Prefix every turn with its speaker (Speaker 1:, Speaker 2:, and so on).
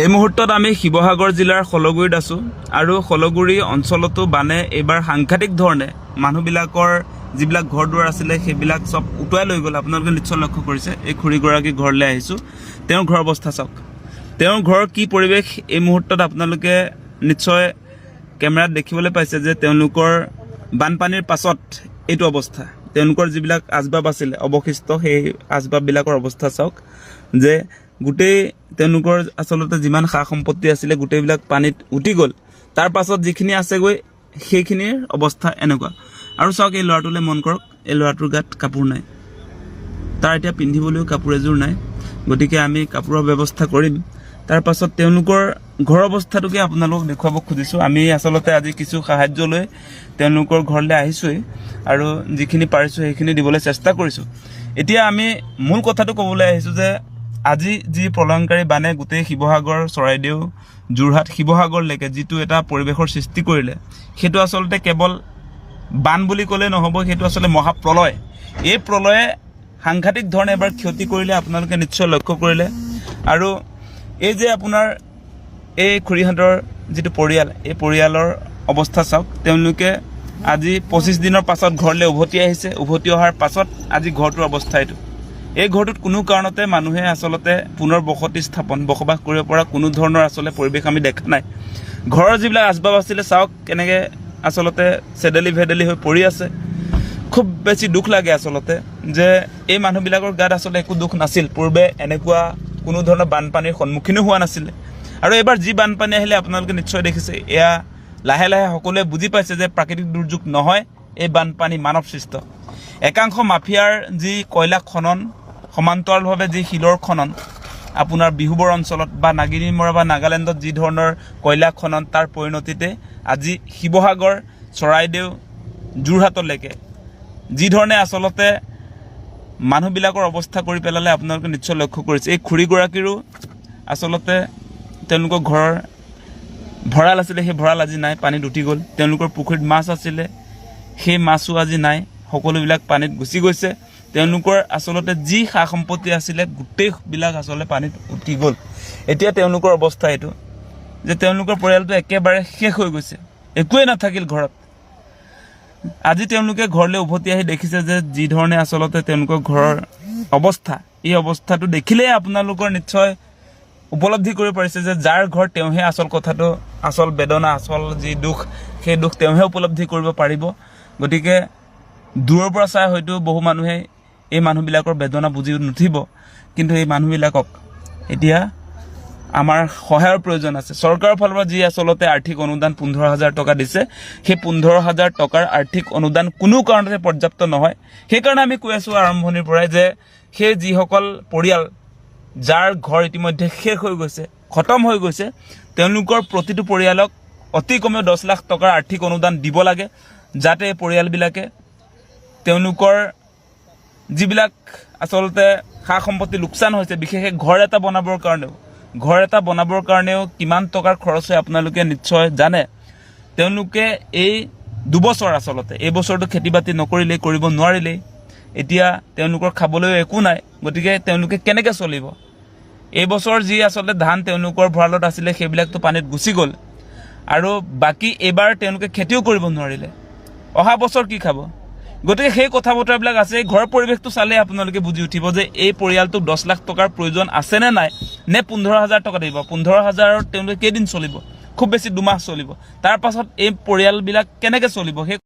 Speaker 1: এই মুহূৰ্তত আমি শিৱসাগৰ জিলাৰ খলগুৰিত আছো আৰু খলগুৰি অঞ্চলতো বানে এবাৰ সাংঘাতিক ধৰণে মানুহবিলাকৰ যিবিলাক ঘৰ দুৱাৰ আছিল সেইবিলাক সব উটুৱাই লৈ গ'ল। আপোনালোকে নিশ্চয় লক্ষ্য কৰিছে। এই খুৰীগৰাকী ঘৰলৈ আহিছো, তেওঁৰ ঘৰ অৱস্থা চাওক। তেওঁৰ ঘৰ কি পৰিৱেশ এই মুহূৰ্তত আপোনালোকে নিশ্চয় কেমেৰাত দেখিবলৈ পাইছে যে তেওঁলোকৰ বানপানীৰ পাছত এইটো অৱস্থা। তেওঁলোকৰ যিবিলাক আচবাব আছিল অৱশিষ্ট সেই আচবাববিলাকৰ অৱস্থা চাওক যে গোটেই তেওঁলোকৰ আসলতে যিমান খা সম্পত্তি আছিল গোটেইবিলাক পানীত উটি গ'ল। তাৰ পাছত যিখিনি আছেগৈ সেইখিনিৰ অৱস্থা এনেকুৱা। আৰু চাওক এই ল'ৰাটোলৈ মন কৰক, এই ল'ৰাটোৰ গাত কাপোৰ নাই, তাৰ এতিয়া পিন্ধিবলৈও কাপোৰ এযোৰ নাই। গতিকে আমি কাপোৰৰ ব্যৱস্থা কৰিম। তাৰ পাছত তেওঁলোকৰ ঘৰ অৱস্থাটোকে আপোনালোকক দেখুৱাব খুজিছোঁ। আমি আসলতে আজি কিছু সাহায্য লৈ তেওঁলোকৰ ঘৰলৈ আহিছোঁই আৰু যিখিনি পাৰিছোঁ সেইখিনি দিবলৈ চেষ্টা কৰিছোঁ। এতিয়া আমি মূল কথাটো ক'বলৈ আহিছোঁ যে আজি যি প্ৰলয়ংকাৰী বানে গোটেই শিৱসাগৰ, চৰাইদেউ, যোৰহাট, শিৱসাগৰলৈকে যিটো এটা পৰিৱেশৰ সৃষ্টি কৰিলে সেইটো আচলতে কেৱল বান বুলি ক'লে নহ'ব, সেইটো আচলতে মহাপ্ৰলয়। এই প্ৰলয়ে সাংঘাতিক ধৰণে এবাৰ ক্ষতি কৰিলে, আপোনালোকে নিশ্চয় লক্ষ্য কৰিলে। আৰু এই যে আপোনাৰ এই খুৰীহঁতৰ যিটো পৰিয়াল, এই পৰিয়ালৰ অৱস্থা চাওক। তেওঁলোকে আজি 25 দিনৰ পাছত ঘৰলৈ উভতি আহিছে। উভতি অহাৰ পাছত আজি ঘৰটোৰ অৱস্থা এইটো। এই ঘৰটোত কোনো কাৰণতে মানুহে আচলতে পুনৰ বসবাস কৰিব পৰা কোনো ধৰণৰ আচলতে পৰিৱেশ আমি দেখা নাই। ঘৰৰ যিবিলাক আচবাব আছিলে চাওক কেনেকৈ আচলতে চেদেলি ভেদেলি হৈ পৰি আছে। খুব বেছি দুখ লাগে আচলতে যে এই মানুহবিলাকৰ গাত আচলতে একো দুখ নাছিল। পূৰ্বে এনেকুৱা কোনো ধৰণৰ বানপানীৰ সন্মুখীনো হোৱা নাছিলে। আৰু এইবাৰ যি বানপানী আহিলে আপোনালোকে নিশ্চয় দেখিছে। এয়া লাহে লাহে সকলোৱে বুজি পাইছে যে প্ৰাকৃতিক দুৰ্যোগ নহয়, এই বানপানী মানৱ সৃষ্ট। একাংশ মাফিয়াৰ যি কয়লা খনন, সমান্তৰালভাৱে যি শিলৰ খনন আপোনাৰ বিহুবৰ অঞ্চলত বা নাগিনীমৰা বা নাগালেণ্ডত যি ধৰণৰ কয়লা খনন, তাৰ পৰিণতিতে আজি শিৱসাগৰ, চৰাইদেউ, যোৰহাটলৈকে যি ধৰণে আচলতে মানুহবিলাকৰ অৱস্থা কৰি পেলালে আপোনালোকে নিশ্চয় লক্ষ্য কৰিছে। এই খুৰীগৰাকীৰো আচলতে তেওঁলোকৰ ঘৰৰ ভঁৰাল আছিলে, সেই ভঁৰাল আজি নাই, পানীত উটি গ'ল। তেওঁলোকৰ পুখুৰীত মাছ আছিলে, সেই মাছো আজি নাই, সকলোবিলাক পানীত গুচি গৈছে। তেওঁলোকৰ আচলতে যি সা সম্পত্তি আছিলে গোটেইবিলাক আচলতে পানীত উটি গ'ল। এতিয়া তেওঁলোকৰ অৱস্থা এইটো যে তেওঁলোকৰ পৰিয়ালটো একেবাৰে শেষ হৈ গৈছে, একোৱেই নাথাকিল ঘৰত। আজি তেওঁলোকে ঘৰলৈ উভতি আহি দেখিছে যে যি ধৰণে আচলতে তেওঁলোকৰ ঘৰৰ অৱস্থা, এই অৱস্থাটো দেখিলেই আপোনালোকৰ নিশ্চয় উপলব্ধি কৰিব পাৰিছে যে যাৰ ঘৰ তেওঁহে আচল কথাটো, আচল বেদনা, আচল যি দুখ, সেই দুখ তেওঁহে উপলব্ধি কৰিব পাৰিব। গতিকে দূৰৰ পৰা চাই হয়তো বহু মানুহে এই মানুহবিলাকৰ বেদনা বুজি নুঠিব, কিন্তু এই মানুহবিলাকক এতিয়া আমাৰ সহায়ৰ প্ৰয়োজন আছে। চৰকাৰৰ ফালৰ পৰা যি আচলতে আৰ্থিক অনুদান 15,000 টকা দিছে, সেই 15,000 টকাৰ আৰ্থিক অনুদান কোনো কাৰণতে পৰ্যাপ্ত নহয়। সেইকাৰণে আমি কৈ আছোঁ আৰম্ভণিৰ পৰাই যে সেই যিসকল পৰিয়াল যাৰ ঘৰ ইতিমধ্যে শেষ হৈ গৈছে, খতম হৈ গৈছে, তেওঁলোকৰ প্ৰতিটো পৰিয়ালক অতি কমেও 10 লাখ টকাৰ আৰ্থিক অনুদান দিব লাগে, যাতে এই পৰিয়ালবিলাকে তেওঁলোকৰ যিবিলাক আচলতে সা সম্পত্তি লোকচান হৈছে, বিশেষকৈ ঘৰ এটা বনাবৰ কাৰণেও কিমান টকাৰ খৰচ হয় আপোনালোকে নিশ্চয় জানে। তেওঁলোকে এই দুবছৰ আচলতে এই বছৰটো খেতি বাতি নকৰিলেই, কৰিব নোৱাৰিলেই, এতিয়া তেওঁলোকৰ খাবলৈও একো নাই। গতিকে তেওঁলোকে কেনেকৈ চলিব? এই বছৰ যি আচলতে ধান তেওঁলোকৰ ভঁৰালত আছিলে সেইবিলাকতো পানীত গুচি গ'ল, আৰু বাকী এইবাৰ তেওঁলোকে খেতিও কৰিব নোৱাৰিলে। অহা বছৰ কি খাব? গতিকে সেই কথা বতৰাবিলাক আছে। ঘৰৰ পৰিৱেশটো চালে আপোনালোকে বুজি উঠিব যে এই পৰিয়ালটোক 10 লাখ টকাৰ প্ৰয়োজন আছে নে নাই, নে 15,000 টকা দিব। 15,000ত তেওঁলোকে কেইদিন চলিব? খুব বেছি 2 মাহ চলিব। তাৰ পাছত এই পৰিয়ালবিলাক কেনেকৈ চলিব? সেই